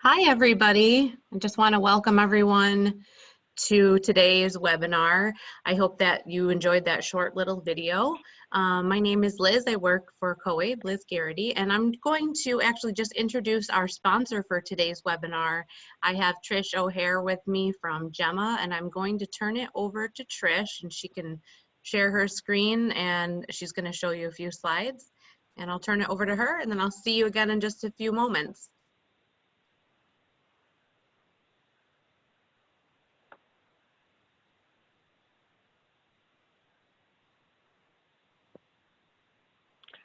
Hi, everybody. I just want to welcome everyone to today's webinar. I hope that you enjoyed that short little video. My name is Liz. I work for COABE, Liz Garrity, and I'm going to actually just introduce our sponsor for today's webinar. I have Trish O'Hare with me from GEMMA, and I'm going to turn it over to Trish, and she can share her screen, and she's going to show you a few slides. And I'll turn it over to her, and then I'll see you again in just a few moments.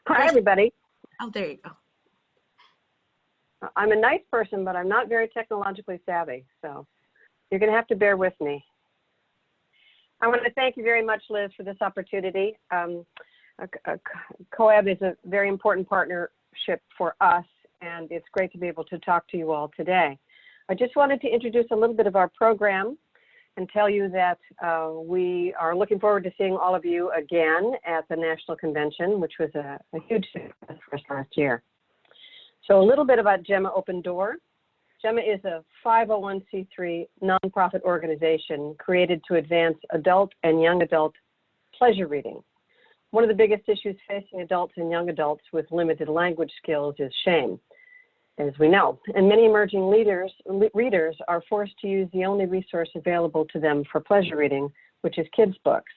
Hi, everybody. Oh, there you go. I'm a nice person, but I'm not very technologically savvy, so you're going to have to bear with me. I want to thank you very much, Liz, for this opportunity. COABE is a very important partnership for us, and it's great to be able to talk to you all today. I just wanted to introduce a little bit of our program and tell you that we are looking forward to seeing all of you again at the National Convention, which was a huge success for us last year. So a little bit about GEMMA Open Door. GEMMA is a 501c3 nonprofit organization created to advance adult and young adult pleasure reading. One of the biggest issues facing adults and young adults with limited language skills is shame, as we know. And many emerging readers are forced to use the only resource available to them for pleasure reading, which is kids' books.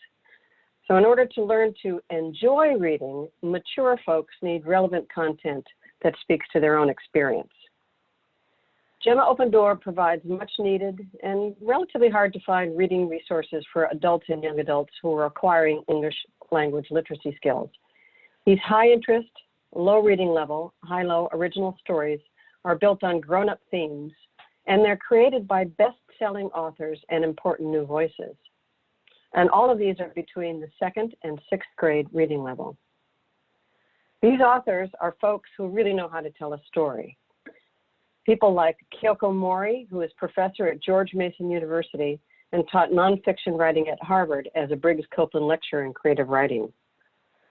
So in order to learn to enjoy reading, mature folks need relevant content that speaks to their own experience. GEMMA Open Door provides much needed and relatively hard to find reading resources for adults and young adults who are acquiring English language literacy skills. These high interest, low reading level, high-low original stories are built on grown-up themes, and they're created by best-selling authors and important new voices. And all of these are between the 2nd and 6th grade reading level. These authors are folks who really know how to tell a story. People like Kyoko Mori, who is professor at George Mason University and taught nonfiction writing at Harvard as a Briggs Copeland lecturer in creative writing.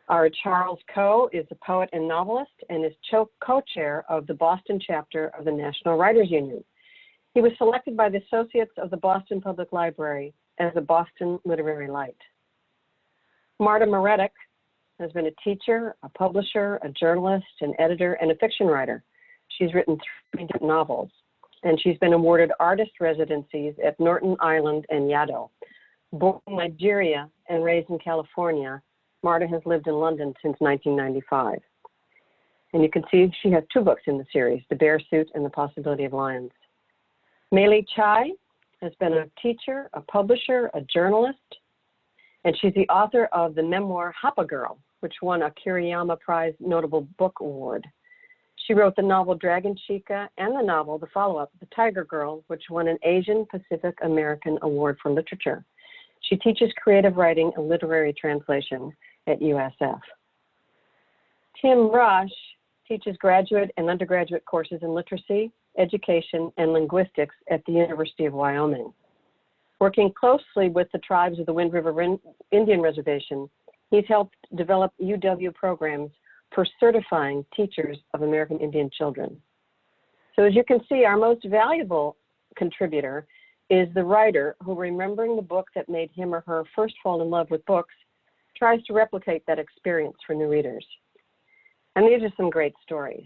Our Charles Coe is a poet and novelist and is co-chair of the Boston chapter of the National Writers Union. He was selected by the Associates of the Boston Public Library as a Boston Literary Light. Marta Moretic has been a teacher, a publisher, a journalist, an editor, and a fiction writer. She's written 3 different novels, and she's been awarded artist residencies at Norton Island and Yaddo. Born in Nigeria and raised in California, Marta has lived in London since 1995. And you can see she has 2 books in the series, The Bear Suit and The Possibility of Lions. Meili Chai has been a teacher, a publisher, a journalist, and she's the author of the memoir Hapa Girl, which won a Kiriyama Prize Notable Book Award. She wrote the novel Dragon Chica and the novel, the follow-up, The Tiger Girl, which won an Asian Pacific American Award for Literature. She teaches creative writing and literary translation at USF. Tim Rush teaches graduate and undergraduate courses in literacy, education, and linguistics at the University of Wyoming. Working closely with the tribes of the Wind River Indian Reservation, he's helped develop UW programs for certifying teachers of American Indian children. So as you can see, our most valuable contributor is the writer who, remembering the book that made him or her first fall in love with books, tries to replicate that experience for new readers. And these are some great stories.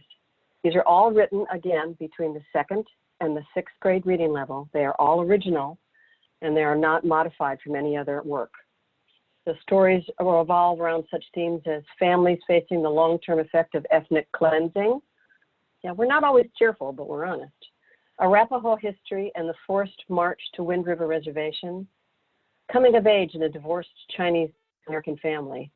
These are all written, again, between the 2nd and the 6th grade reading level. They are all original, and they are not modified from any other work. The stories will revolve around such themes as families facing the long-term effect of ethnic cleansing. Yeah, we're not always cheerful, but we're honest. Arapaho history and the forced march to Wind River Reservation. Coming of age in a divorced Chinese American family.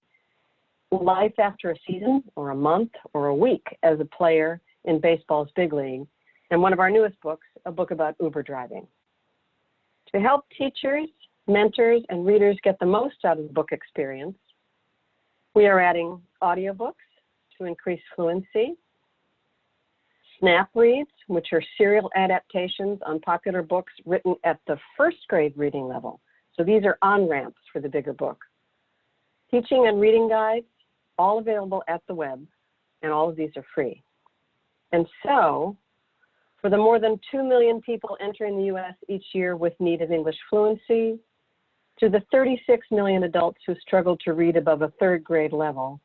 Life after a season, or a month, or a week as a player in baseball's big league. And one of our newest books, a book about Uber driving. To help teachers, mentors, and readers get the most out of the book experience, we are adding audiobooks to increase fluency, snap reads, which are serial adaptations on popular books written at the 1st grade reading level. So these are on-ramps for the bigger book. Teaching and reading guides, all available at the web, and all of these are free. And so For the more than 2 million people entering the U.S. each year with need of English fluency, to the 36 million adults who struggle to read above a third grade level,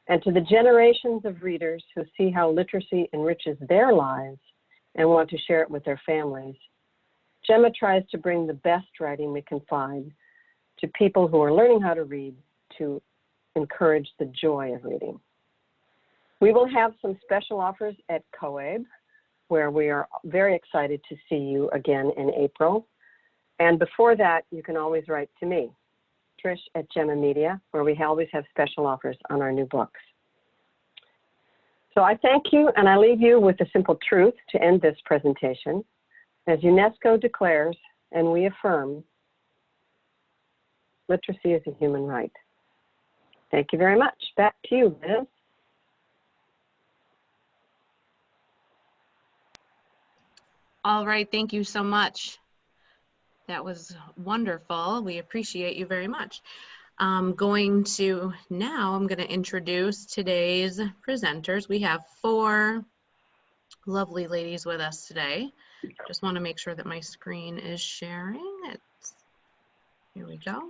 and to the generations of readers who see how literacy enriches their lives and want to share it with their families, GEMMA tries to bring the best writing we can find to people who are learning how to read to encourage the joy of reading. We will have some special offers at COABE, where we are very excited to see you again in April. And before that, you can always write to me, Trish at GEMMA Media, where we always have special offers on our new books. So I thank you, and I leave you with the simple truth to end this presentation. As UNESCO declares, and we affirm, literacy is a human right. Thank you very much. Back to you, Liz. All right, thank you so much. That was wonderful. We appreciate you very much. I'm going to introduce today's presenters. We have 4 lovely ladies with us today. Just want to make sure that my screen is sharing. Here we go.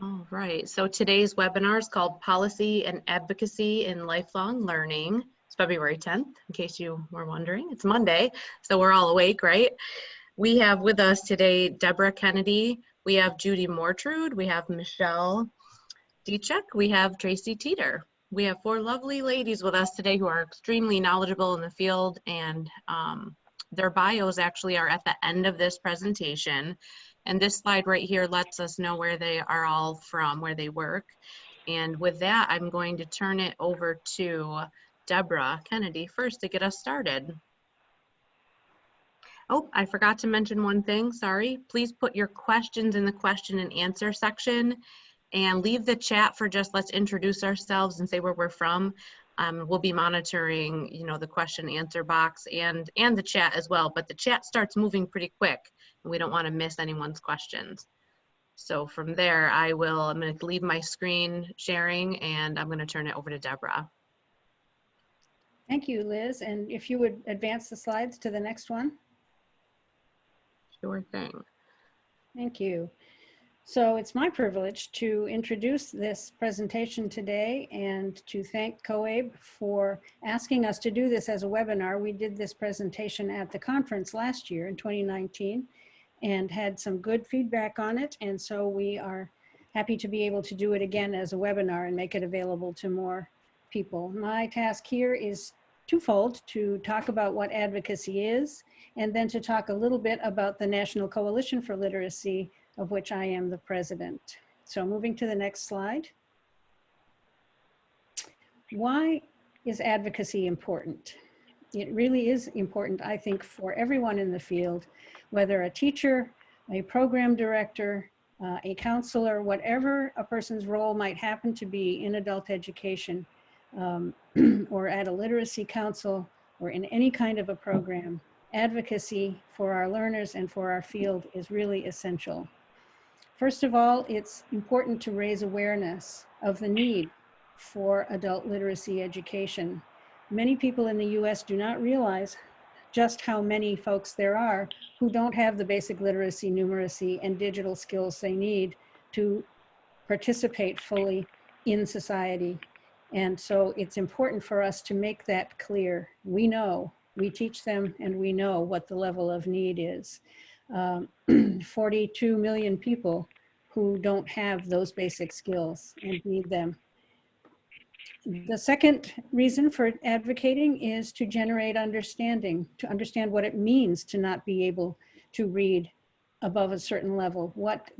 All right, so today's webinar is called Policy and Advocacy in Lifelong Learning. It's February 10th, in case you were wondering. It's Monday, so we're all awake, right? We have with us today Deborah Kennedy, we have Judy Mortrude, we have Michele Diecuch, we have Tracy Teater. We have 4 lovely ladies with us today who are extremely knowledgeable in the field, and their bios actually are at the end of this presentation. And this slide right here lets us know where they are all from, where they work. And with that, I'm going to turn it over to Deborah Kennedy first to get us started. Oh, I forgot to mention one thing, sorry. Please put your questions in the question and answer section and leave the chat for just let's introduce ourselves and say where we're from. We'll be monitoring, the question answer box and the chat as well, but the chat starts moving pretty quick and we don't want to miss anyone's questions. So from there, I'm going to leave my screen sharing and I'm going to turn it over to Deborah. Thank you, Liz. And if you would advance the slides to the next one. Sure thing. Thank you. So it's my privilege to introduce this presentation today and to thank COABE for asking us to do this as a webinar. We did this presentation at the conference last year in 2019 and had some good feedback on it. And so we are happy to be able to do it again as a webinar and make it available to more people. My task here is twofold: to talk about what advocacy is, and then to talk a little bit about the National Coalition for Literacy, of which I am the president. So moving to the next slide. Why is advocacy important? It really is important, I think, for everyone in the field, whether a teacher, a program director, a counselor, whatever a person's role might happen to be in adult education, or at a literacy council, or in any kind of a program. Advocacy for our learners and for our field is really essential. First of all, it's important to raise awareness of the need for adult literacy education. Many people in the US do not realize just how many folks there are who don't have the basic literacy, numeracy, and digital skills they need to participate fully in society. And so it's important for us to make that clear. We know, we teach them, and we know what the level of need is. 42 million people who don't have those basic skills and need them. The second reason for advocating is to generate understanding, to understand what it means to not be able to read above a certain level, what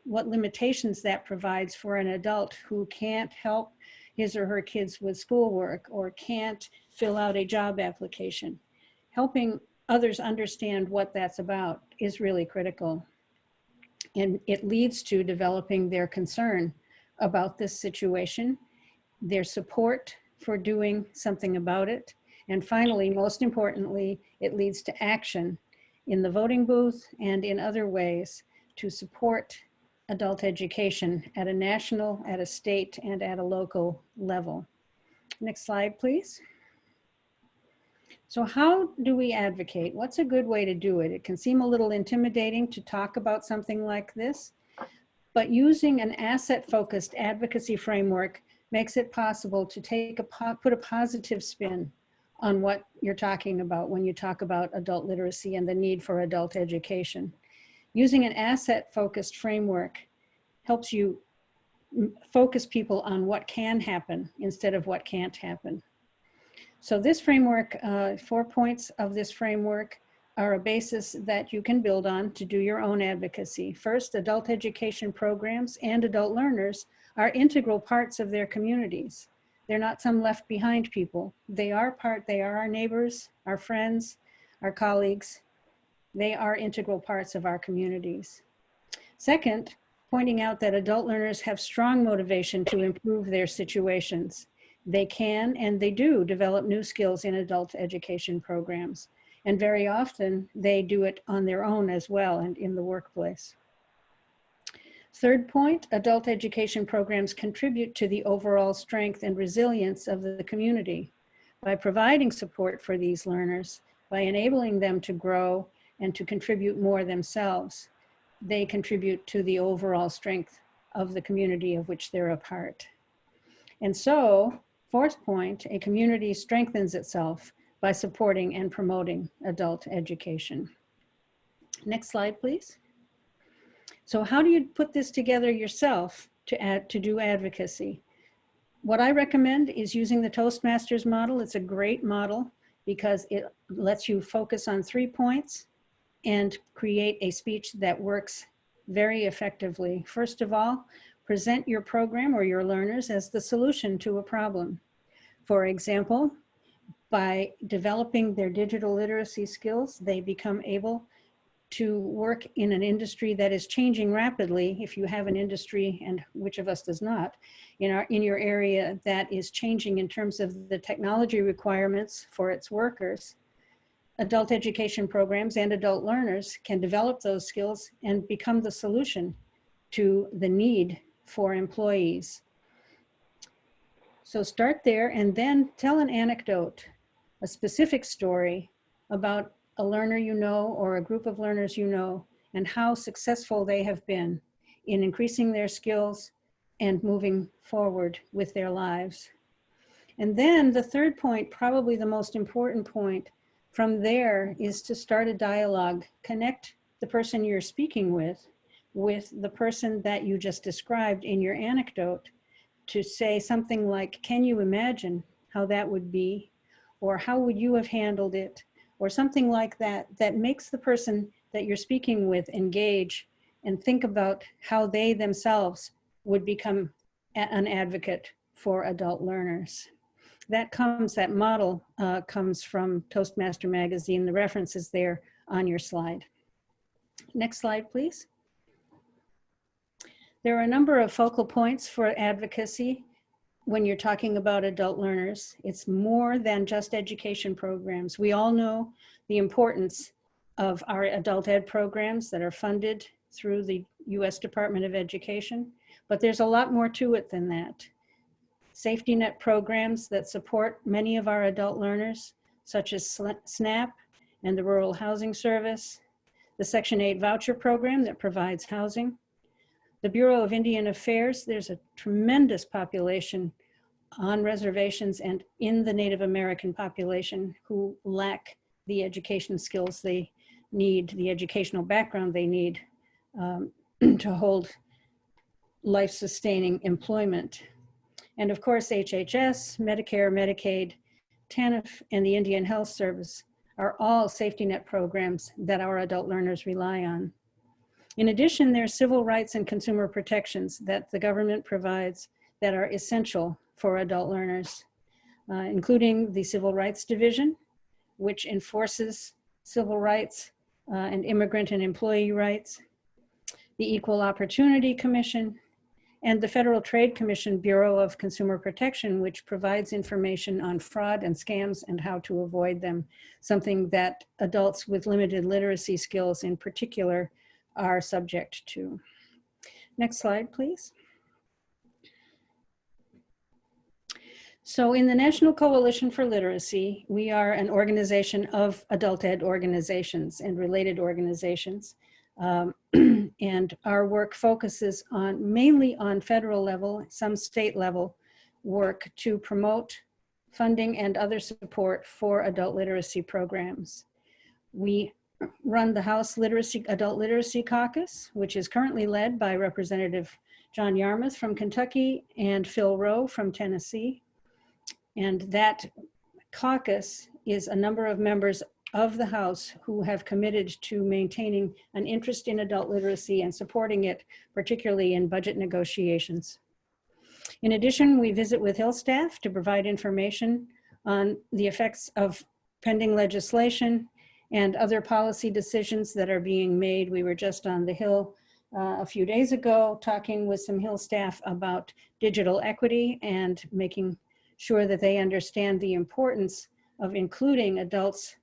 limitations that provides for an adult who can't help his or her kids with schoolwork or can't fill out a job application. Helping others understand what that's about is really critical. And it leads to developing their concern about this situation, their support for doing something about it. And finally, most importantly, it leads to action in the voting booth and in other ways to support adult education at a national, at a state, and at a local level. Next slide, please. So how do we advocate? What's a good way to do it? It can seem a little intimidating to talk about something like this, but using an asset-focused advocacy framework makes it possible to put a positive spin on what you're talking about when you talk about adult literacy and the need for adult education. Using an asset-focused framework helps you focus people on what can happen instead of what can't happen. So this framework, 4 points of this framework are a basis that you can build on to do your own advocacy. First, adult education programs and adult learners are integral parts of their communities. They're not some left behind people. They are our neighbors, our friends, our colleagues. They are integral parts of our communities. Second, pointing out that adult learners have strong motivation to improve their situations. They can and they do develop new skills in adult education programs. And very often they do it on their own as well and in the workplace. Third point, adult education programs contribute to the overall strength and resilience of the community by providing support for these learners, by enabling them to grow and to contribute more themselves. They contribute to the overall strength of the community of which they're a part. And so, fourth point, a community strengthens itself by supporting and promoting adult education. Next slide, please. So how do you put this together yourself to do advocacy? What I recommend is using the Toastmasters model. It's a great model because it lets you focus on 3 points and create a speech that works very effectively. First of all, present your program or your learners as the solution to a problem. For example, by developing their digital literacy skills, they become able to work in an industry that is changing rapidly. If you have an industry, and which of us does not, in your area that is changing in terms of the technology requirements for its workers, adult education programs and adult learners can develop those skills and become the solution to the need for employees. So start there and then tell an anecdote, a specific story about a learner you know or a group of learners you know and how successful they have been in increasing their skills and moving forward with their lives. And then the third point, probably the most important point from there, is to start a dialogue. Connect the person you're speaking with the person that you just described in your anecdote, to say something like, can you imagine how that would be? Or how would you have handled it? Or something like that, that makes the person that you're speaking with engage and think about how they themselves would become an advocate for adult learners. That model comes from Toastmaster Magazine. The reference is there on your slide. Next slide, please. There are a number of focal points for advocacy when you're talking about adult learners. It's more than just education programs. We all know the importance of our adult ed programs that are funded through the US Department of Education, but there's a lot more to it than that. Safety net programs that support many of our adult learners, such as SNAP and the Rural Housing Service, the Section 8 voucher program that provides housing, the Bureau of Indian Affairs. There's a tremendous population on reservations and in the Native American population who lack the education skills they need, the educational background they need to hold life-sustaining employment. And of course, HHS, Medicare, Medicaid, TANF, and the Indian Health Service are all safety net programs that our adult learners rely on. In addition, there are civil rights and consumer protections that the government provides that are essential for adult learners, including the Civil Rights Division, which enforces civil rights and immigrant and employee rights, the Equal Opportunity Commission, and the Federal Trade Commission Bureau of Consumer Protection, which provides information on fraud and scams and how to avoid them, something that adults with limited literacy skills in particular are subject to. Next slide, please. So in the National Coalition for Literacy, we are an organization of adult ed organizations and related organizations. And our work focuses mainly on federal level, some state level work to promote funding and other support for adult literacy programs. We run the House Adult Literacy Caucus, which is currently led by Representative John Yarmouth from Kentucky and Phil Rowe from Tennessee. And that caucus is a number of members of the House who have committed to maintaining an interest in adult literacy and supporting it, particularly in budget negotiations. In addition, we visit with Hill staff to provide information on the effects of pending legislation and other policy decisions that are being made. We were just on the Hill a few days ago talking with some Hill staff about digital equity and making sure that they understand the importance of including adults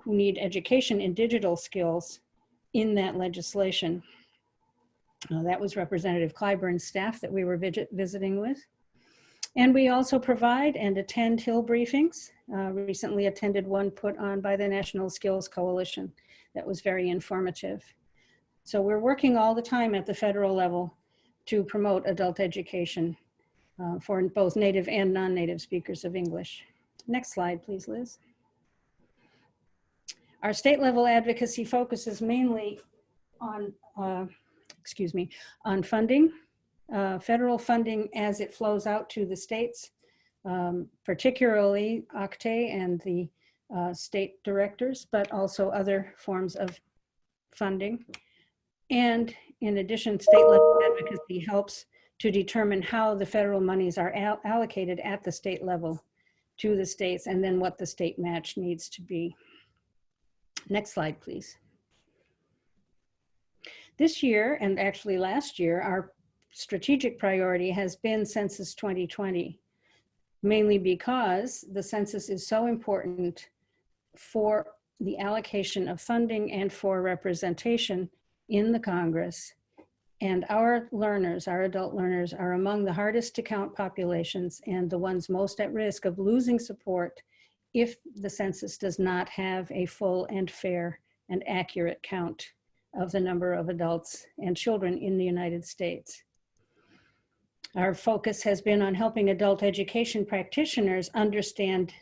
who need education in digital skills in that legislation. That was Representative Clyburn's staff that we were visiting with. And we also provide and attend Hill briefings. Recently attended one put on by the National Skills Coalition that was very informative. So we're working all the time at the federal level to promote adult education for both native and non-native speakers of English. Next slide, please, Liz. Our state level advocacy focuses mainly on, on funding, federal funding as it flows out to the states, particularly OCTAE and the state directors, but also other forms of funding. And in addition, state level advocacy helps to determine how the federal monies are allocated at the state level to the states, and then what the state match needs to be. Next slide, please. This year, and actually last year, our strategic priority has been Census 2020, mainly because the census is so important for the allocation of funding and for representation in the Congress. And our learners, our adult learners, are among the hardest to count populations and the ones most at risk of losing support if the census does not have a full and fair and accurate count of the number of adults and children in the United States. Our focus has been on helping adult education practitioners understand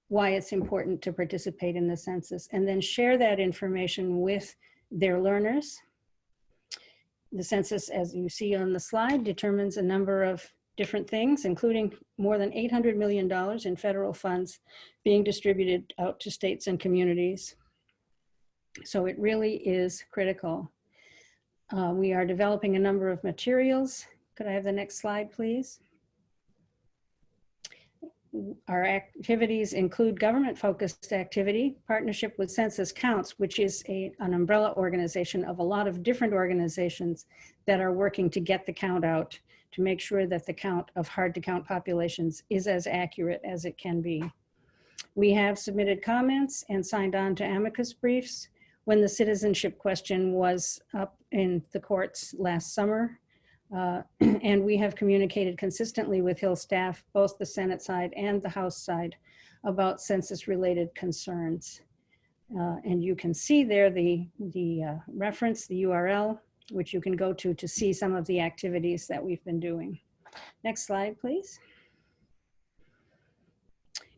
why it's important to participate in the census and then share that information with their learners. The census, as you see on the slide, determines a number of different things, including more than $800 million in federal funds being distributed out to states and communities. So it really is critical. We are developing a number of materials. Could I have the next slide, please? Our activities include government-focused activity, partnership with Census Counts, which is an umbrella organization of a lot of different organizations that are working to get the count out, to make sure that the count of hard-to-count populations is as accurate as it can be. We have submitted comments and signed on to amicus briefs when the citizenship question was up in the courts last summer. And we have communicated consistently with Hill staff, both the Senate side and the House side, about census-related concerns. And you can see there the reference, the URL, which you can go to see some of the activities that we've been doing. Next slide, please.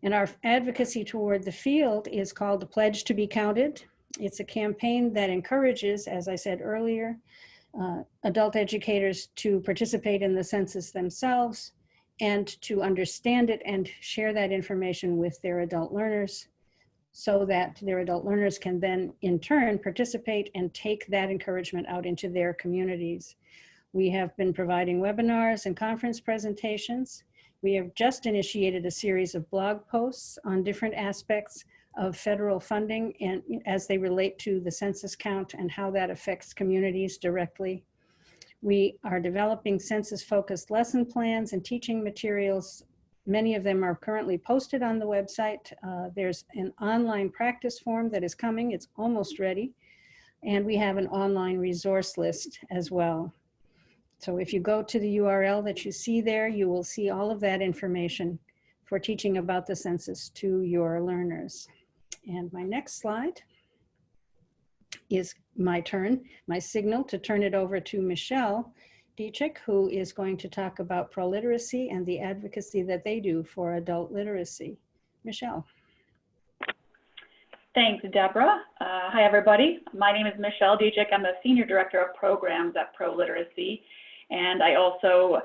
And our advocacy toward the field is called the Pledge to be Counted. It's a campaign that encourages, as I said earlier, adult educators to participate in the census themselves and to understand it and share that information with their adult learners so that their adult learners can then in turn participate and take that encouragement out into their communities. We have been providing webinars and conference presentations. We have just initiated a series of blog posts on different aspects of federal funding and as they relate to the census count and how that affects communities directly. We are developing census-focused lesson plans and teaching materials. Many of them are currently posted on the website. There's an online practice form that is coming. It's almost ready. And we have an online resource list as well. So if you go to the URL that you see there, you will see all of that information for teaching about the census to your learners. And my next slide is my turn, my signal to turn it over to Michele Diecuch, who is going to talk about ProLiteracy and the advocacy that they do for adult literacy. Michele. Thanks, Deborah. Hi, everybody. My name is Michele Diecuch. I'm the Senior Director of Programs at ProLiteracy, and I also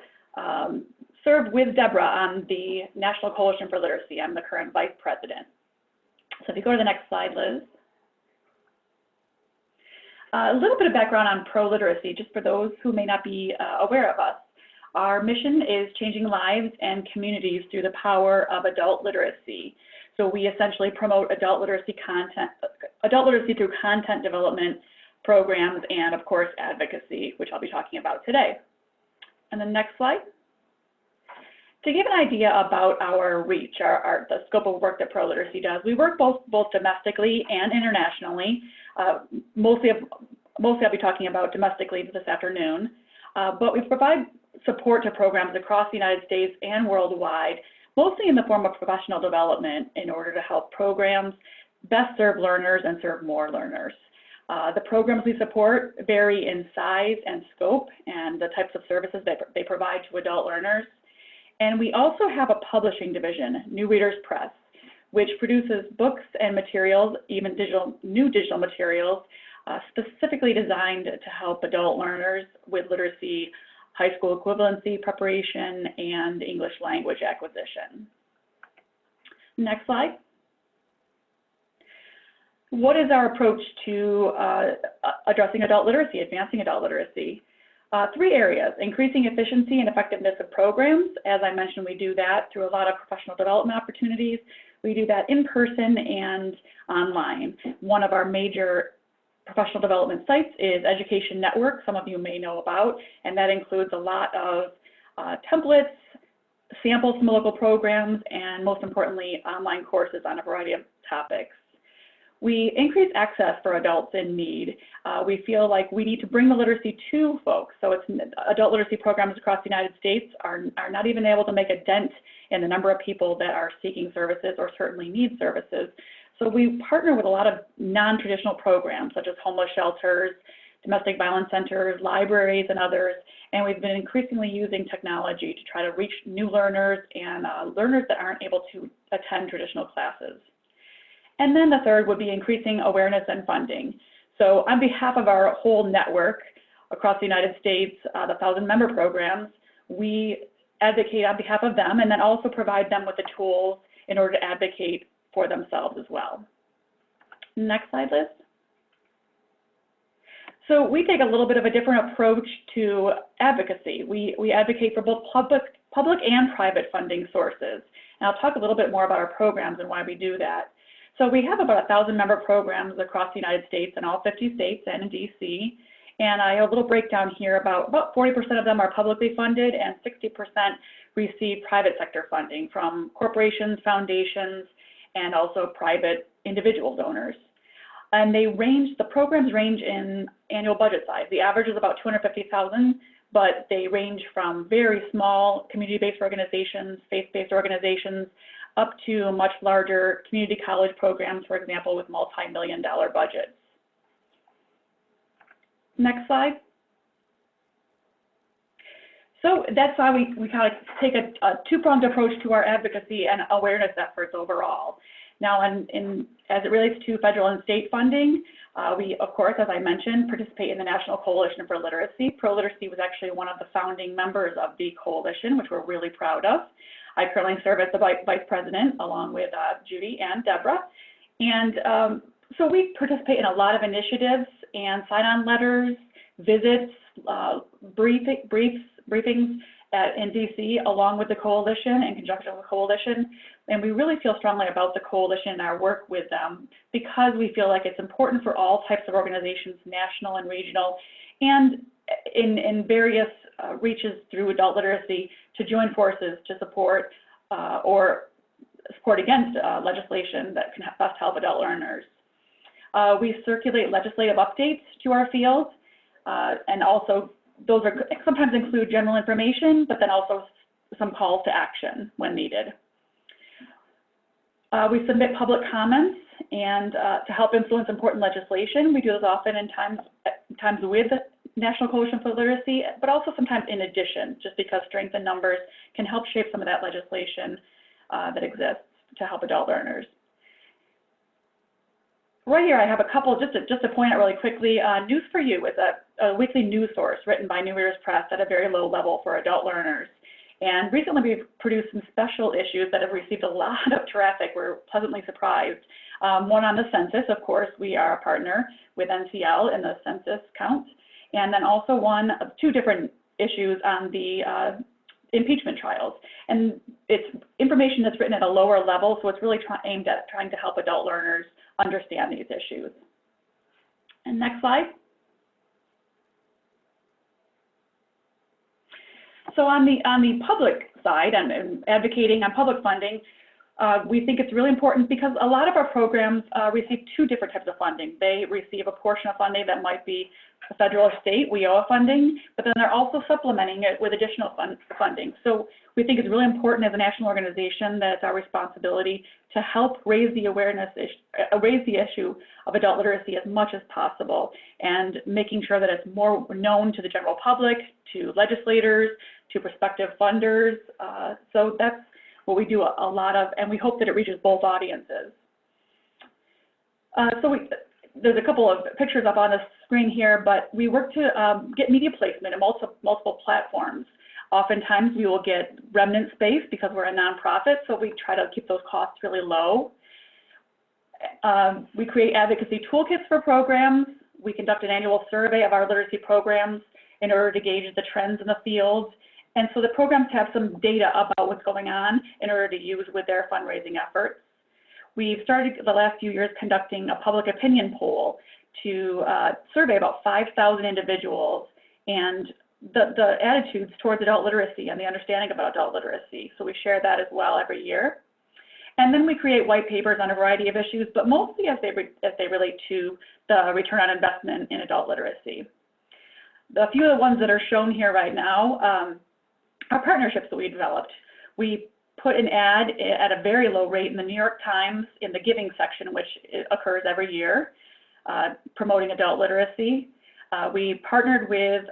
serve with Deborah on the National Coalition for Literacy. I'm the current Vice President. So if you go to the next slide, Liz. A little bit of background on ProLiteracy, just for those who may not be aware of us. Our mission is changing lives and communities through the power of adult literacy. So we essentially promote adult literacy through content development programs and, of course, advocacy, which I'll be talking about today. And the next slide. To give an idea about our reach, the scope of work that ProLiteracy does, we work both domestically and internationally. Mostly I'll be talking about domestically this afternoon, but we provide support to programs across the United States and worldwide, mostly in the form of professional development in order to help programs best serve learners and serve more learners. The programs we support vary in size and scope and the types of services that they provide to adult learners. And we also have a publishing division, New Readers Press, which produces books and materials, even new digital materials, specifically designed to help adult learners with literacy, high school equivalency preparation, and English language acquisition. Next slide. What is our approach to addressing adult literacy, advancing adult literacy? 3 areas: increasing efficiency and effectiveness of programs. As I mentioned, we do that through a lot of professional development opportunities. We do that in person and online. One of our major professional development sites is Education Network, some of you may know about, and that includes a lot of templates, samples from local programs, and most importantly, online courses on a variety of topics. We increase access for adults in need. We feel like we need to bring the literacy to folks. So adult literacy programs across the United States are not even able to make a dent in the number of people that are seeking services or certainly need services. So we partner with a lot of non-traditional programs such as homeless shelters, domestic violence centers, libraries, and others. And we've been increasingly using technology to try to reach new learners and learners that aren't able to attend traditional classes. And then the third would be increasing awareness and funding. So on behalf of our whole network across the United States, the 1,000-member programs, we advocate on behalf of them and then also provide them with the tools in order to advocate for themselves as well. Next slide, Liz. So we take a little bit of a different approach to advocacy. We advocate for both public and private funding sources. And I'll talk a little bit more about our programs and why we do that. So we have about 1,000-member programs across the United States in all 50 states and in DC. And I have a little breakdown here about 40% of them are publicly funded and 60% receive private sector funding from corporations, foundations, and also private individual donors. And the programs range in annual budget size. The average is about $250,000, but they range from very small community-based organizations, faith-based organizations, up to much larger community college programs, for example, with multi-million-dollar budgets. Next slide. So that's why we kind of take a two-pronged approach to our advocacy and awareness efforts overall. Now, as it relates to federal and state funding, we, of course, as I mentioned, participate in the National Coalition for Literacy. ProLiteracy was actually one of the founding members of the coalition, which we're really proud of. I currently serve as the Vice President along with Judy and Deborah. And so we participate in a lot of initiatives and sign-on letters, visits, briefings in DC along with the coalition, in conjunction with the coalition. And we really feel strongly about the coalition and our work with them because we feel like it's important for all types of organizations, national and regional, and in various reaches through adult literacy to join forces to support or support against legislation that can best help adult learners. We circulate legislative updates to our field and also those are sometimes include general information, but then also some calls to action when needed. We submit public comments and to help influence important legislation. We do this often in times with the National Coalition for Literacy, but also sometimes in addition, just because strength in numbers can help shape some of that legislation that exists to help adult learners. Right here, I have a couple, just to point out really quickly, News for You is a weekly news source written by New Readers Press at a very low level for adult learners. And recently we've produced some special issues that have received a lot of traffic. We're pleasantly surprised. One on the census, of course, we are a partner with NCL in the census count. And then also two different issues on the impeachment trials. And it's information that's written at a lower level, so it's really aimed at trying to help adult learners understand these issues. And next slide. So on the public side and advocating on public funding, we think it's really important because a lot of our programs receive two different types of funding. They receive a portion of funding that might be federal or state WIOA funding, but then they're also supplementing it with additional funding. So we think it's really important as a national organization that it's our responsibility to help raise the issue of adult literacy as much as possible, and making sure that it's more known to the general public, to legislators, to prospective funders. So that's what we do a lot of, and we hope that it reaches both audiences. There's a couple of pictures up on the screen here, but we work to get media placement in multiple platforms. Oftentimes we will get remnant space because we're a nonprofit, so we try to keep those costs really low. We create advocacy toolkits for programs. We conduct an annual survey of our literacy programs in order to gauge the trends in the field. And so the programs have some data about what's going on in order to use with their fundraising efforts. We've started the last few years conducting a public opinion poll to survey about 5,000 individuals and the attitudes towards adult literacy and the understanding about adult literacy. So we share that as well every year. And then we create white papers on a variety of issues, but mostly as they relate to the return on investment in adult literacy. The few of the ones that are shown here right now are partnerships that we developed. We put an ad at a very low rate in the New York Times in the giving section, which occurs every year, promoting adult literacy. We partnered with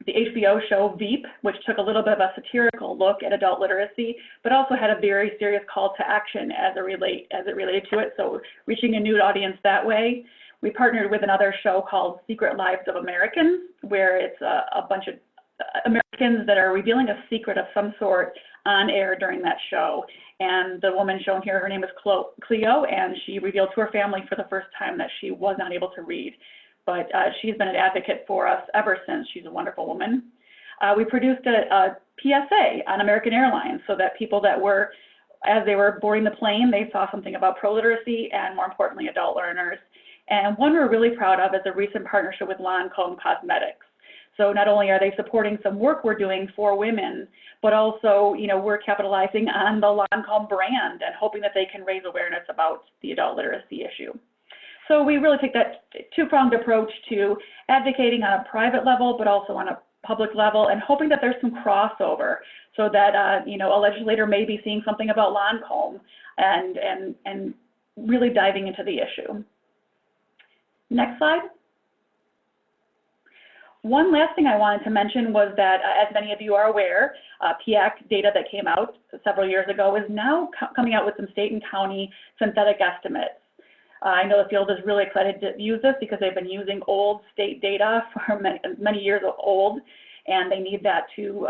the HBO show Veep, which took a little bit of a satirical look at adult literacy, but also had a very serious call to action as it related to it, so reaching a new audience that way. We partnered with another show called Secret Lives of Americans, where it's a bunch of Americans that are revealing a secret of some sort on air during that show. And the woman shown here, her name is Cleo, and she revealed to her family for the first time that she was not able to read. But she's been an advocate for us ever since. She's a wonderful woman. We produced a PSA on American Airlines so that people that were, as they were boarding the plane, they saw something about pro-literacy and, more importantly, adult learners. And one we're really proud of is a recent partnership with Lancome Cosmetics. So not only are they supporting some work we're doing for women, but also, you know, we're capitalizing on the Lancome brand and hoping that they can raise awareness about the adult literacy issue. So we really take that two-pronged approach to advocating on a private level, but also on a public level, and hoping that there's some crossover so that, you know, a legislator may be seeing something about Lancome and really diving into the issue. Next slide. One last thing I wanted to mention was that, as many of you are aware, PEAC data that came out several years ago is now coming out with some state and county synthetic estimates. I know the field is really excited to use this because they've been using old state data for many years old, and they need that to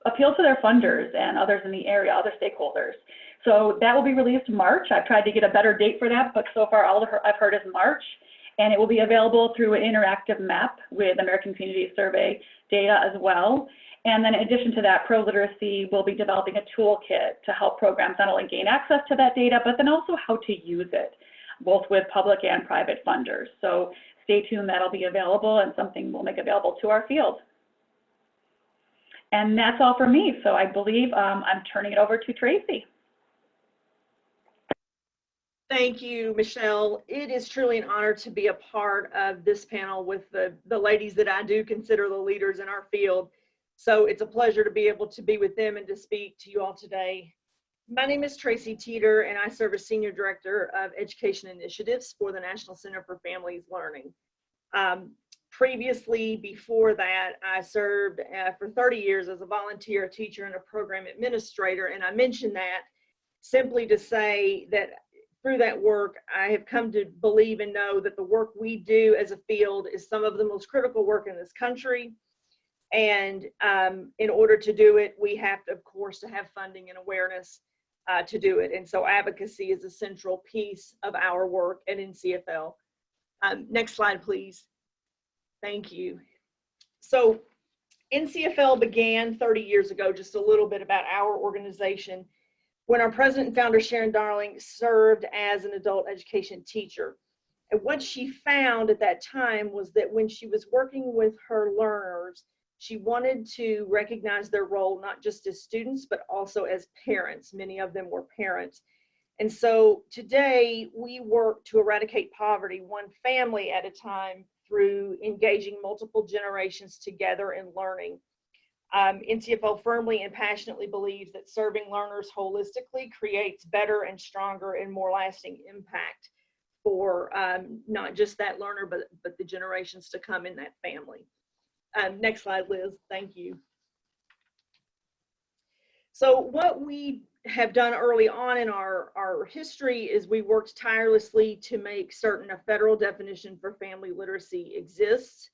appeal to their funders and others in the area, other stakeholders. So that will be released in March. I've tried to get a better date for that, but so far all I've heard is March. And it will be available through an interactive map with American Community Survey data as well. And then in addition to that, ProLiteracy will be developing a toolkit to help programs not only gain access to that data, but then also how to use it, both with public and private funders. So stay tuned, that'll be available and something we'll make available to our field. And that's all for me. So I believe I'm turning it over to Tracy. Thank you, Michelle. It is truly an honor to be a part of this panel with the ladies that I do consider the leaders in our field. So it's a pleasure to be able to be with them and to speak to you all today. My name is Tracy Teater, and I serve as Senior Director of Education Initiatives for the National Center for Families Learning. Previously, before that, I served for 30 years as a volunteer teacher and a program administrator, and I mention that simply to say that through that work, I have come to believe and know that the work we do as a field is some of the most critical work in this country. And in order to do it, we have to, of course, to have funding and awareness to do it. And so advocacy is a central piece of our work at NCFL. Next slide, please. Thank you. So NCFL began 30 years ago, just a little bit about our organization, when our president and founder, Sharon Darling, served as an adult education teacher. And what she found at that time was that when she was working with her learners, she wanted to recognize their role, not just as students, but also as parents. Many of them were parents. And so today we work to eradicate poverty one family at a time through engaging multiple generations together in learning. NCFL firmly and passionately believes that serving learners holistically creates better and stronger and more lasting impact for not just that learner, but the generations to come in that family. Next slide, Liz. Thank you. So what we have done early on in our history is we worked tirelessly to make certain a federal definition for family literacy exists,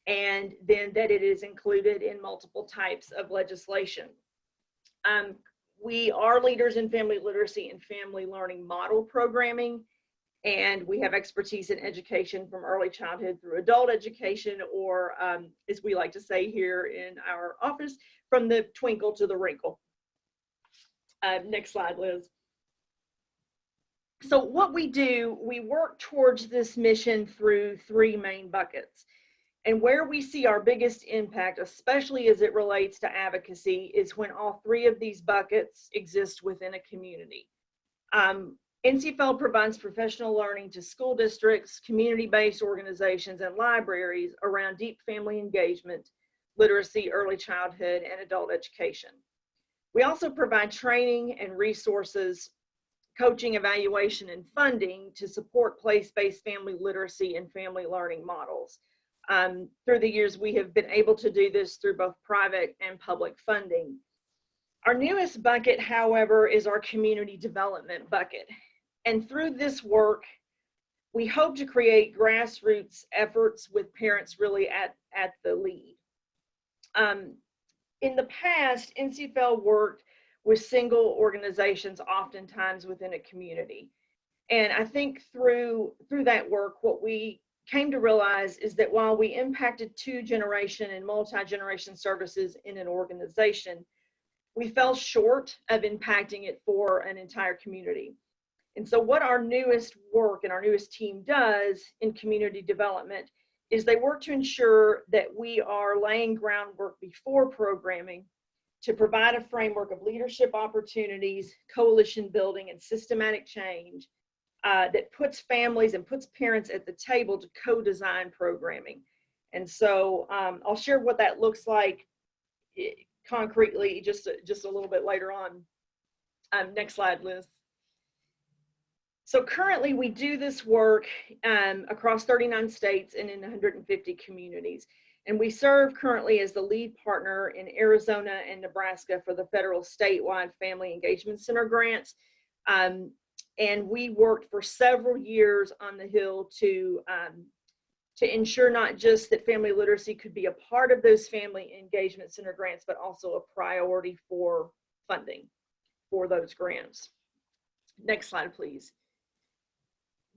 and then that it is included in multiple types of legislation. We are leaders in family literacy and family learning model programming, and we have expertise in education from early childhood through adult education, or as we like to say here in our office, from the twinkle to the wrinkle. Next slide, Liz. So what we do, we work towards this mission through three main buckets. And where we see our biggest impact, especially as it relates to advocacy, is when all three of these buckets exist within a community. NCFL provides professional learning to school districts, community-based organizations, and libraries around deep family engagement, literacy, early childhood, and adult education. We also provide training and resources, coaching, evaluation, and funding to support place-based family literacy and family learning models. Through the years, we have been able to do this through both private and public funding. Our newest bucket, however, is our community development bucket. And through this work, we hope to create grassroots efforts with parents really at the lead. In the past, NCFL worked with single organizations, oftentimes within a community. And I think through that work, what we came to realize is that while we impacted two-generation and multi-generation services in an organization, we fell short of impacting it for an entire community. And so what our newest work and our newest team does in community development is they work to ensure that we are laying groundwork before programming to provide a framework of leadership opportunities, coalition building, and systematic change that puts families and puts parents at the table to co-design programming. And so I'll share what that looks like concretely just a little bit later on. Next slide, Liz. So currently we do this work across 39 states and in 150 communities. And we serve currently as the lead partner in Arizona and Nebraska for the federal statewide Family Engagement Center grants. And we worked for several years on the Hill to ensure not just that family literacy could be a part of those Family Engagement Center grants, but also a priority for funding for those grants. Next slide, please.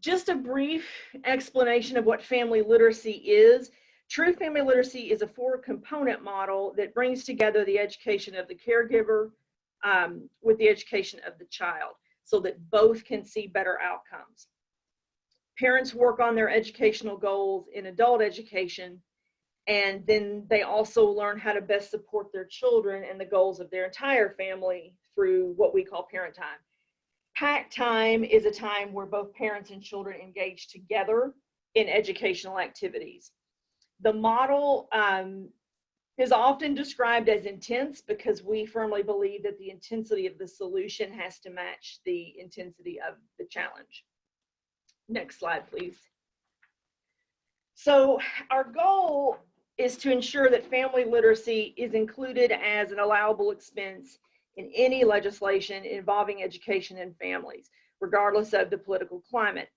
Just a brief explanation of what family literacy is. True family literacy is a four-component model that brings together the education of the caregiver with the education of the child, so that both can see better outcomes. Parents work on their educational goals in adult education, and then they also learn how to best support their children and the goals of their entire family through what we call parent time. Pack time is a time where both parents and children engage together in educational activities. The model is often described as intense because we firmly believe that the intensity of the solution has to match the intensity of the challenge. Next slide, please. So our goal is to ensure that family literacy is included as an allowable expense in any legislation involving education and families, regardless of the political climate.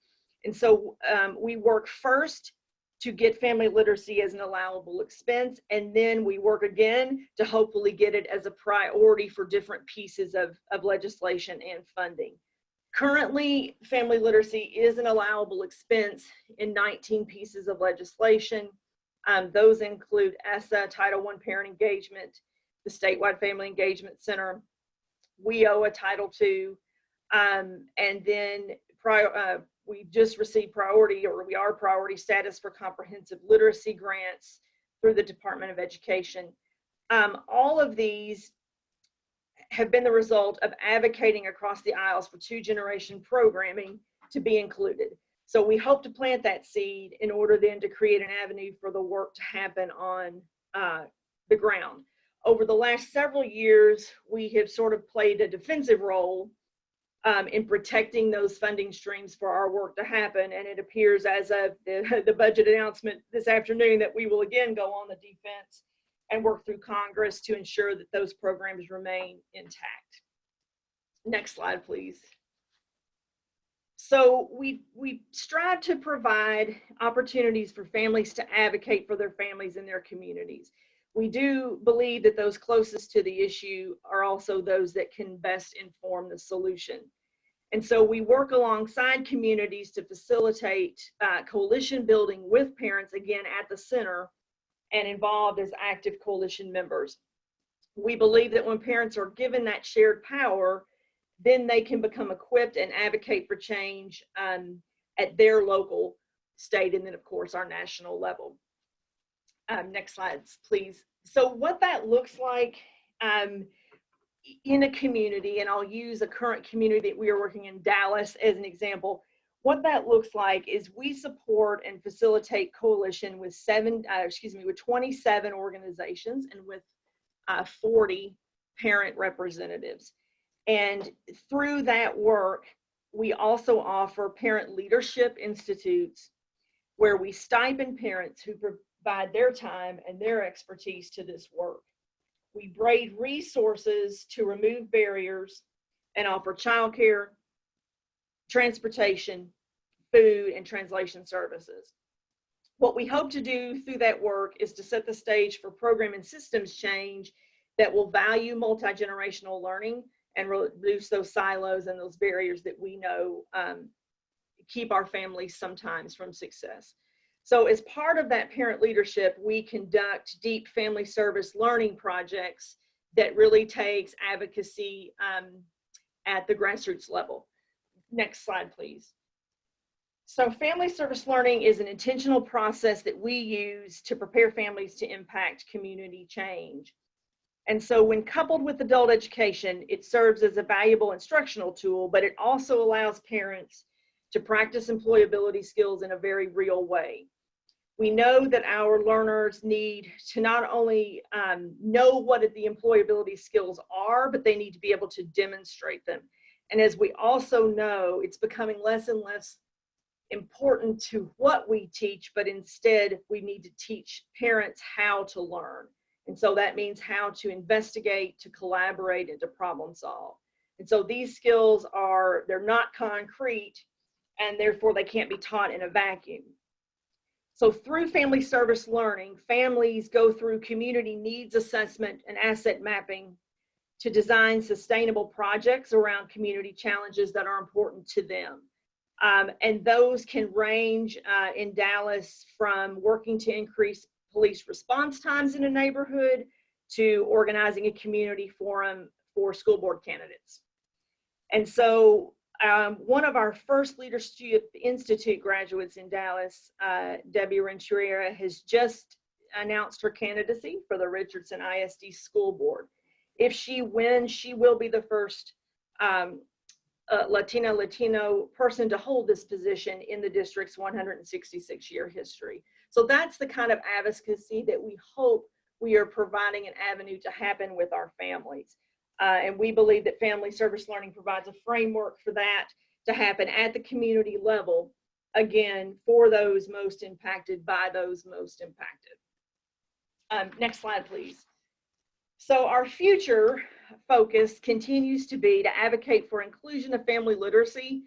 And so we work first to get family literacy as an allowable expense, and then we work again to hopefully get it as a priority for different pieces of legislation and funding. Currently, family literacy is an allowable expense in 19 pieces of legislation. Those include ESSA, Title I Parent Engagement, the Statewide Family Engagement Center, WIOA, Title II, and then we just received priority, or we are priority status for comprehensive literacy grants through the Department of Education. All of these have been the result of advocating across the aisles for two-generation programming to be included. So we hope to plant that seed in order then to create an avenue for the work to happen on the ground. Over the last several years, we have sort of played a defensive role in protecting those funding streams for our work to happen. And it appears as of the budget announcement this afternoon that we will again go on the defense and work through Congress to ensure that those programs remain intact. Next slide, please. So we strive to provide opportunities for families to advocate for their families and their communities. We do believe that those closest to the issue are also those that can best inform the solution. And so we work alongside communities to facilitate coalition building with parents, again, at the center and involved as active coalition members. We believe that when parents are given that shared power, then they can become equipped and advocate for change at their local, state, and then of course our national level. Next slides, please. So what that looks like in a community, and I'll use a current community that we are working in, Dallas, as an example. What that looks like is we support and facilitate coalition with 27 organizations and with 40 parent representatives. And through that work, we also offer parent leadership institutes where we stipend parents who provide their time and their expertise to this work. We braid resources to remove barriers and offer childcare, transportation, food, and translation services. What we hope to do through that work is to set the stage for program and systems change that will value multi-generational learning and reduce those silos and those barriers that we know keep our families sometimes from success. So as part of that parent leadership, we conduct deep family service learning projects that really takes advocacy at the grassroots level. Next slide, please. So family service learning is an intentional process that we use to prepare families to impact community change. And so when coupled with adult education, it serves as a valuable instructional tool, but it also allows parents to practice employability skills in a very real way. We know that our learners need to not only know what the employability skills are, but they need to be able to demonstrate them. And as we also know, it's becoming less and less important to what we teach, but instead we need to teach parents how to learn. And so that means how to investigate, to collaborate, and to problem solve. And so these skills they're not concrete, and therefore they can't be taught in a vacuum. So through family service learning, families go through community needs assessment and asset mapping to design sustainable projects around community challenges that are important to them. And those can range in Dallas from working to increase police response times in a neighborhood to organizing a community forum for school board candidates. And so one of our first Leadership Institute graduates in Dallas, Debbie Renteria, has just announced her candidacy for the Richardson ISD School Board. If she wins, she will be the first Latino person to hold this position in the district's 166-year history. So that's the kind of advocacy that we hope we are providing an avenue to happen with our families. And we believe that family service learning provides a framework for that to happen at the community level, again, for those most impacted by those most impacted. Next slide, please. So our future focus continues to be to advocate for inclusion of family literacy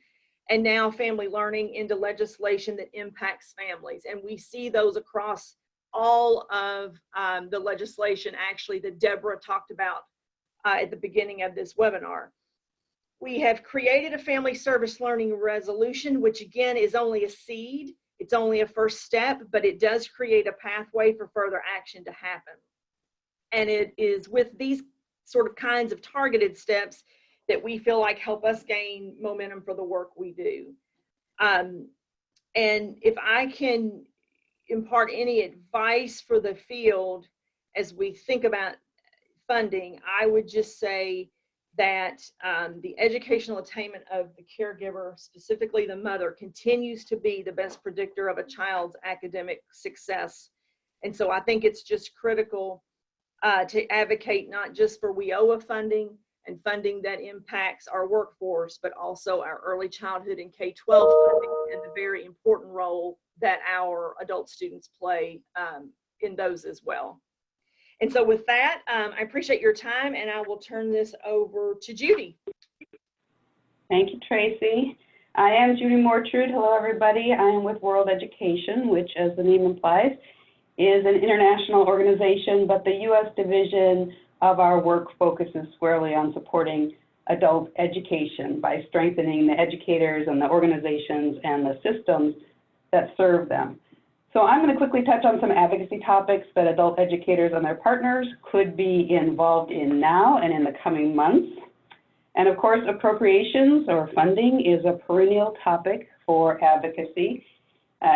and now family learning into legislation that impacts families. And we see those across all of the legislation actually that Deborah talked about at the beginning of this webinar. We have created a family service learning resolution, which again is only a seed. It's only a first step, but it does create a pathway for further action to happen. And it is with these sort of kinds of targeted steps that we feel like help us gain momentum for the work we do. And if I can impart any advice for the field as we think about funding, I would just say that the educational attainment of the caregiver, specifically the mother, continues to be the best predictor of a child's academic success. And so I think it's just critical to advocate not just for WIOA funding and funding that impacts our workforce, but also our early childhood and K-12 funding and the very important role that our adult students play in those as well. And so with that, I appreciate your time, and I will turn this over to Judy. Thank you, Tracy. I am Judy Mortrude. Hello, everybody. I am with World Education, which, as the name implies, is an international organization, but the U.S. division of our work focuses squarely on supporting adult education by strengthening the educators and the organizations and the systems that serve them. So I'm going to quickly touch on some advocacy topics that adult educators and their partners could be involved in now and in the coming months. And of course, appropriations or funding is a perennial topic for advocacy.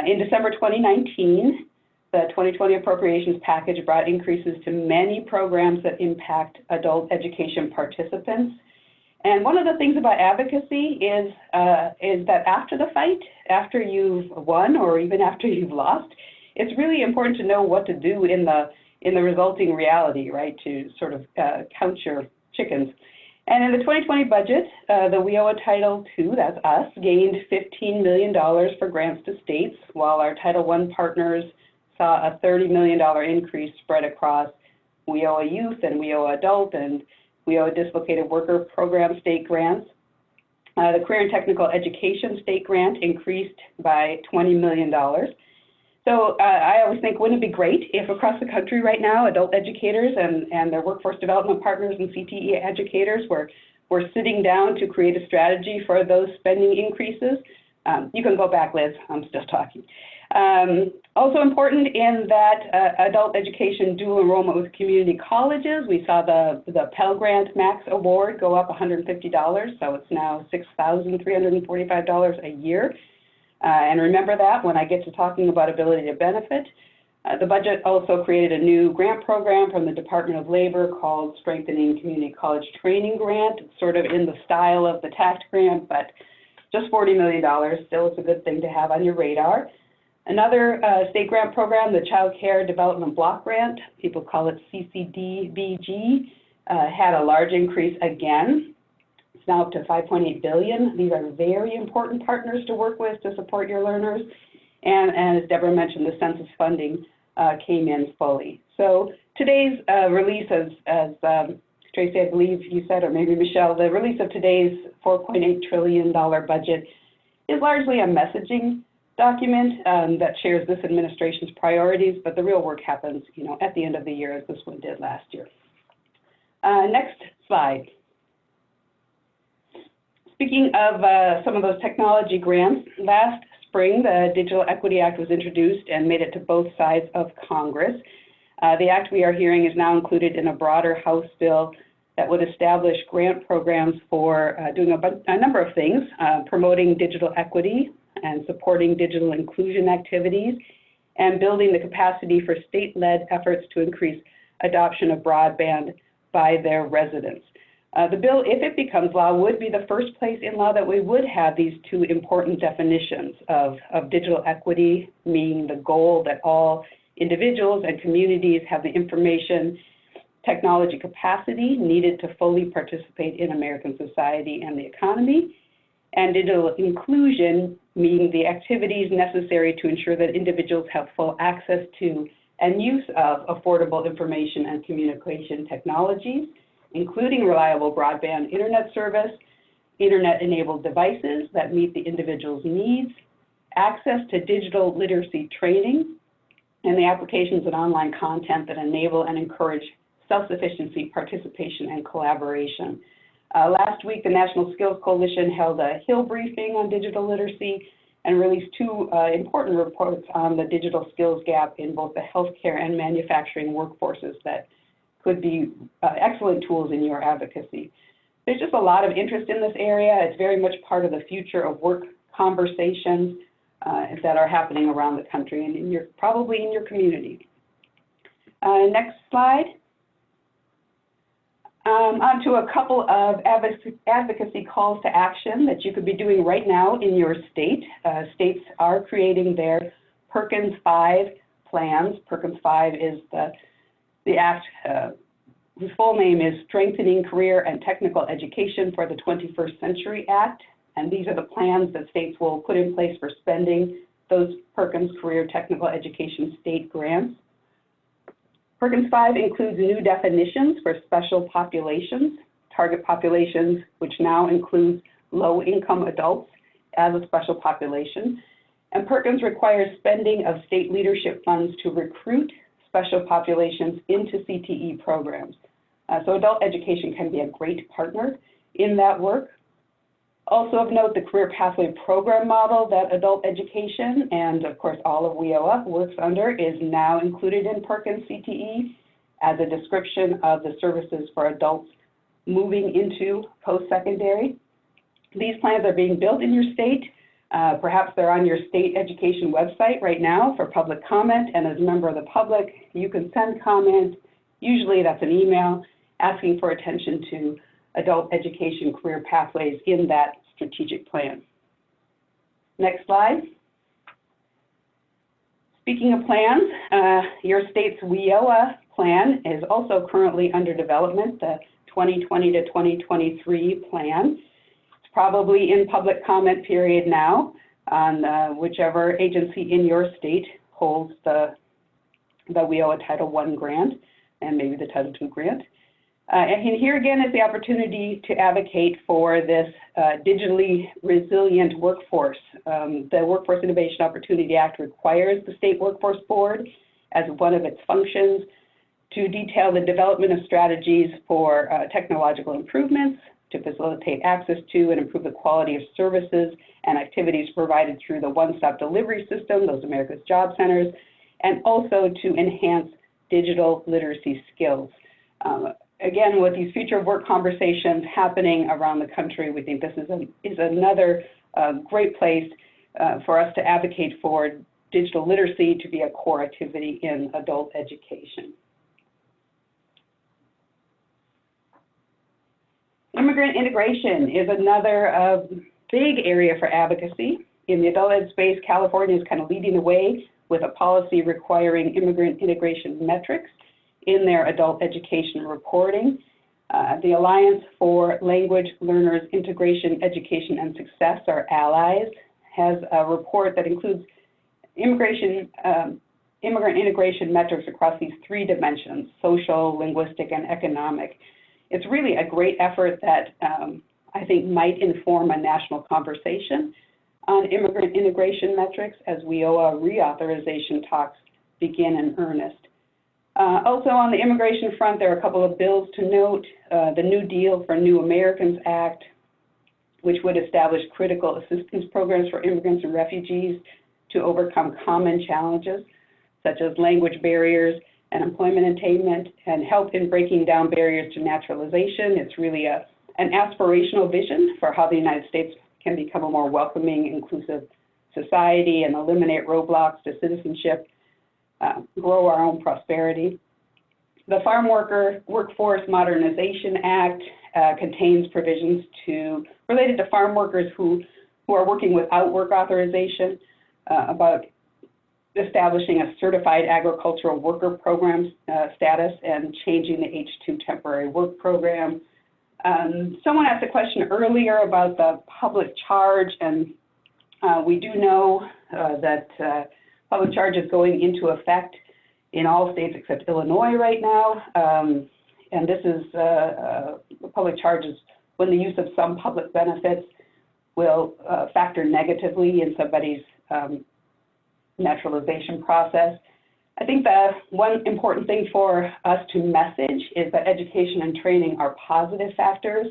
In December 2019, the 2020 appropriations package brought increases to many programs that impact adult education participants. And one of the things about advocacy is that after the fight, after you've won or even after you've lost, it's really important to know what to do in the resulting reality, right, to sort of count your chickens. And in the 2020 budget, the WIOA Title II, that's us, gained $15 million for grants to states, while our Title I partners saw a $30 million increase spread across WIOA Youth and WIOA Adult and WIOA Dislocated Worker Program state grants. The Career and Technical Education state grant increased by $20 million. So I always think, wouldn't it be great if across the country right now, adult educators and their workforce development partners and CTE educators were sitting down to create a strategy for those spending increases? You can go back, Liz, I'm still talking. Also important in that adult education dual enrollment with community colleges, we saw the Pell Grant Max Award go up $150, so it's now $6,345 a year. And remember that when I get to talking about ability to benefit. The budget also created a new grant program from the Department of Labor called Strengthening Community College Training Grant. It's sort of in the style of the TACT grant, but just $40 million. Still, it's a good thing to have on your radar. Another state grant program, the Child Care Development Block Grant, people call it CCDBG, had a large increase again. It's now up to $5.8 billion. These are very important partners to work with to support your learners. And as Deborah mentioned, the census funding came in fully. So today's release, as Tracy, I believe you said, or maybe Michelle, the release of today's $4.8 trillion budget is largely a messaging document that shares this administration's priorities, but the real work happens, at the end of the year, as this one did last year. Next slide. Speaking of some of those technology grants, last spring, the Digital Equity Act was introduced and made it to both sides of Congress. The act we are hearing is now included in a broader House bill that would establish grant programs for doing a number of things, promoting digital equity and supporting digital inclusion activities, and building the capacity for state-led efforts to increase adoption of broadband by their residents. The bill, if it becomes law, would be the first place in law that we would have these two important definitions of digital equity, meaning the goal that all individuals and communities have the information technology capacity needed to fully participate in American society and the economy, and digital inclusion, meaning the activities necessary to ensure that individuals have full access to and use of affordable information and communication technologies, including reliable broadband internet service, internet-enabled devices that meet the individual's needs, access to digital literacy training, and the applications and online content that enable and encourage self-sufficiency, participation, and collaboration. Last week, the National Skills Coalition held a Hill briefing on digital literacy and released two important reports on the digital skills gap in both the healthcare and manufacturing workforces that could be excellent tools in your advocacy. There's just a lot of interest in this area. It's very much part of the future of work conversations that are happening around the country and probably in your community. Next slide. On to a couple of advocacy calls to action that you could be doing right now in your state. States are creating their PERKINS 5 plans. PERKINS 5 is the act whose full name is Strengthening Career and Technical Education for the 21st Century Act. And these are the plans that states will put in place for spending those PERKINS Career Technical Education state grants. PERKINS 5 includes new definitions for special populations, target populations, which now includes low-income adults as a special population. And PERKINS requires spending of state leadership funds to recruit special populations into CTE programs. So adult education can be a great partner in that work. Also of note, the career pathway program model that adult education and of course all of WIOA works under is now included in PERKINS CTE as a description of the services for adults moving into post-secondary. These plans are being built in your state. Perhaps they're on your state education website right now for public comment, and as a member of the public, you can send comments. Usually that's an email asking for attention to adult education career pathways in that strategic plan. Next slide. Speaking of plans, your state's WIOA plan is also currently under development, the 2020 to 2023 plan. It's probably in public comment period now on whichever agency in your state holds the WIOA Title I grant and maybe the Title II grant. And here again is the opportunity to advocate for this digitally resilient workforce. The Workforce Innovation Opportunity Act requires the State Workforce Board as one of its functions to detail the development of strategies for technological improvements, to facilitate access to and improve the quality of services and activities provided through the one-stop delivery system, those America's Job Centers, and also to enhance digital literacy skills. Again, with these future of work conversations happening around the country, we think this is another great place for us to advocate for digital literacy to be a core activity in adult education. Immigrant integration is another big area for advocacy. In the adult ed space, California is kind of leading the way with a policy requiring immigrant integration metrics in their adult education reporting. The Alliance for Language Learners Integration, Education, and Success, or ALLIES, has a report that includes immigrant integration metrics across these three dimensions: social, linguistic, and economic. It's really a great effort that I think might inform a national conversation on immigrant integration metrics as WIOA reauthorization talks begin in earnest. Also on the immigration front, there are a couple of bills to note. The New Deal for New Americans Act, which would establish critical assistance programs for immigrants and refugees to overcome common challenges, such as language barriers and employment attainment, and help in breaking down barriers to naturalization. It's really an aspirational vision for how the United States can become a more welcoming, inclusive society and eliminate roadblocks to citizenship, grow our own prosperity. The Farm Workforce Modernization Act contains provisions related to farm workers who are working without work authorization, about establishing a certified agricultural worker program status and changing the H-2 temporary work program. Someone asked a question earlier about the public charge, and we do know that public charge is going into effect in all states except Illinois right now. And this is public charges when the use of some public benefits will factor negatively in somebody's naturalization process. I think the one important thing for us to message is that education and training are positive factors.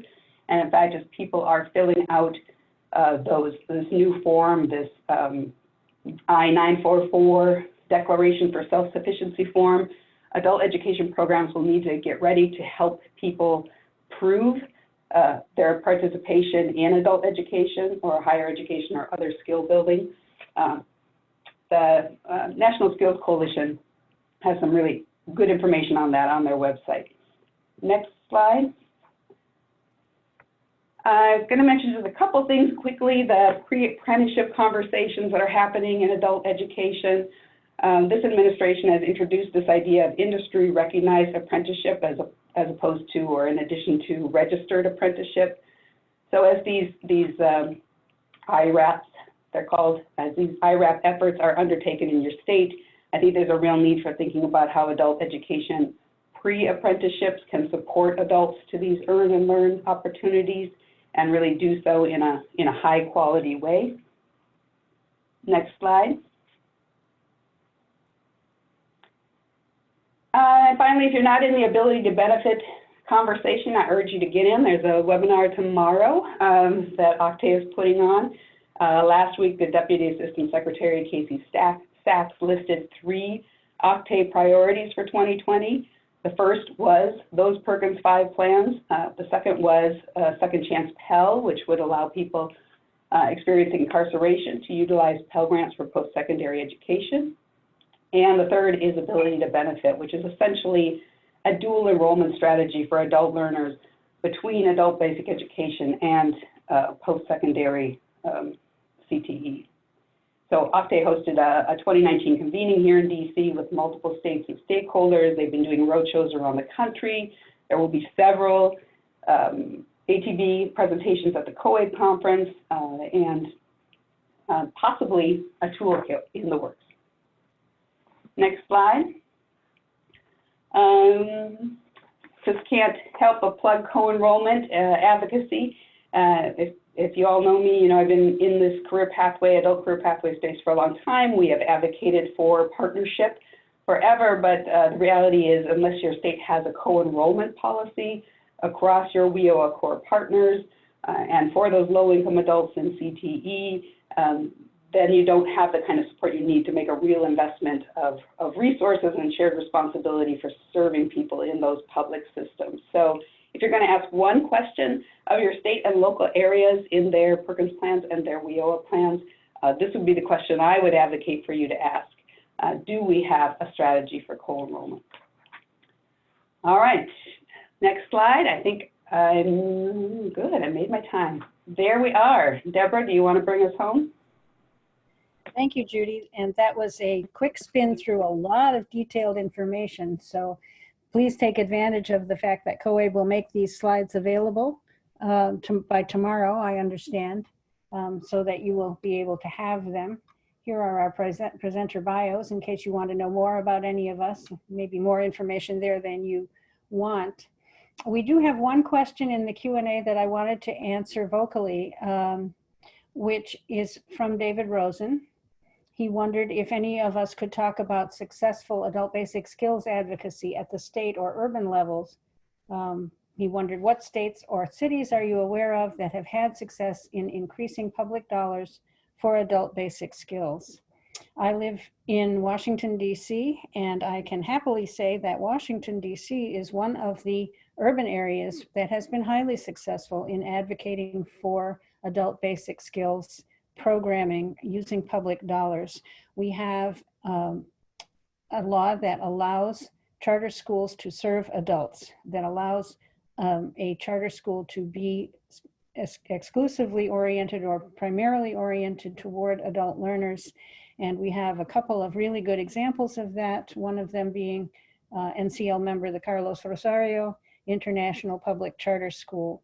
And in fact, as people are filling out this new form, this I-944 Declaration for Self-Sufficiency form, adult education programs will need to get ready to help people prove their participation in adult education or higher education or other skill building. The National Skills Coalition has some really good information on that on their website. Next slide. I'm going to mention just a couple things quickly. The pre-apprenticeship conversations that are happening in adult education. This administration has introduced this idea of industry recognized apprenticeship as opposed to or in addition to registered apprenticeship. So as these IRAPs, they're called, as these IRAP efforts are undertaken in your state, I think there's a real need for thinking about how adult education pre-apprenticeships can support adults to these earn and learn opportunities and really do so in a high quality way. Next slide. And finally, if you're not in the ability to benefit conversation, I urge you to get in. There's a webinar tomorrow that Octave is putting on. Last week, the Deputy Assistant Secretary, Casey Sachs, listed 3 Octave priorities for 2020. The first was those Perkins 5 plans. The second was Second Chance Pell, which would allow people experiencing incarceration to utilize Pell Grants for post-secondary education. And the third is ability to benefit, which is essentially a dual enrollment strategy for adult learners between adult basic education and post-secondary CTE. So Octave hosted a 2019 convening here in DC with multiple states and stakeholders. They've been doing roadshows around the country. There will be several ATB presentations at the COAID conference and possibly a toolkit in the works. Next slide. Just can't help but plug co-enrollment advocacy. If you all know me, you know I've been in this career pathway, adult career pathway space for a long time. We have advocated for partnership forever, but the reality is unless your state has a co-enrollment policy across your WIOA core partners and for those low-income adults in CTE, then you don't have the kind of support you need to make a real investment of resources and shared responsibility for serving people in those public systems. So if you're going to ask one question of your state and local areas in their Perkins plans and their WIOA plans, this would be the question I would advocate for you to ask. Do we have a strategy for co-enrollment? All right, next slide. I think I'm good. I made my time. There we are. Deborah, do you want to bring us home? Thank you, Judy. And that was a quick spin through a lot of detailed information. So please take advantage of the fact that COAID will make these slides available by tomorrow, I understand, so that you will be able to have them. Here are our presenter bios in case you want to know more about any of us, maybe more information there than you want. We do have one question in the Q&A that I wanted to answer vocally, which is from David Rosen. He wondered if any of us could talk about successful adult basic skills advocacy at the state or urban levels. He wondered what states or cities are you aware of that have had success in increasing public dollars for adult basic skills. I live in Washington, DC, and I can happily say that Washington, DC is one of the urban areas that has been highly successful in advocating for adult basic skills programming using public dollars. We have a law that allows charter schools to serve adults, that allows a charter school to be exclusively oriented or primarily oriented toward adult learners. And we have a couple of really good examples of that, one of them being NCL member, the Carlos Rosario International Public Charter School.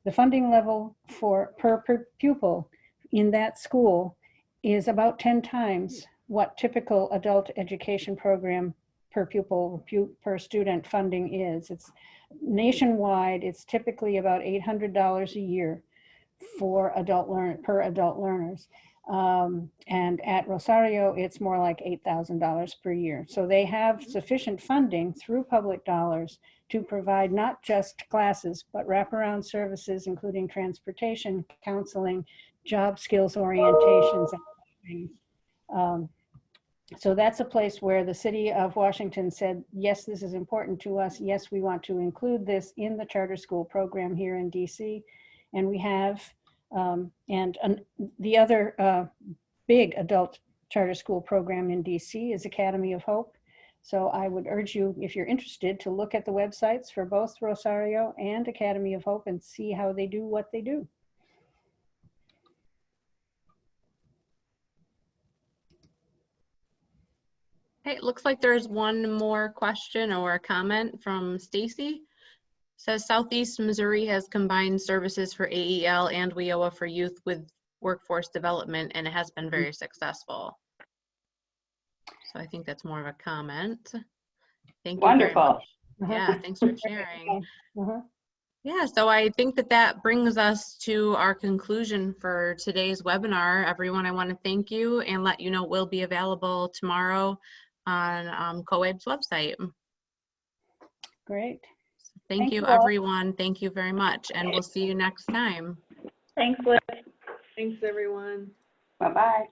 The funding level per pupil in that school is about 10 times what typical adult education program per pupil, per student funding is. It's nationwide, it's typically about $800 a year for per adult learners. And at Rosario, it's more like $8,000 per year. So they have sufficient funding through public dollars to provide not just classes, but wraparound services, including transportation, counseling, job skills orientations, and things. So that's a place where the city of Washington said, yes, this is important to us. Yes, we want to include this in the charter school program here in DC. And we have, the other big adult charter school program in DC is Academy of Hope. So I would urge you, if you're interested, to look at the websites for both Rosario and Academy of Hope and see how they do what they do. Hey, it looks like there's one more question or a comment from Stacy. Says Southeast Missouri has combined services for AEL and WIOA for youth with workforce development, and it has been very successful. So I think that's more of a comment. Thank you. Wonderful. Very much. Yeah, thanks for sharing. Yeah, so I think that brings us to our conclusion for today's webinar. Everyone, I want to thank you and let you know we'll be available tomorrow on COAB's website. Great. Thank you, everyone. Thank you very much, and we'll see you next time. Thanks, Liz. Thanks, everyone. Bye-bye.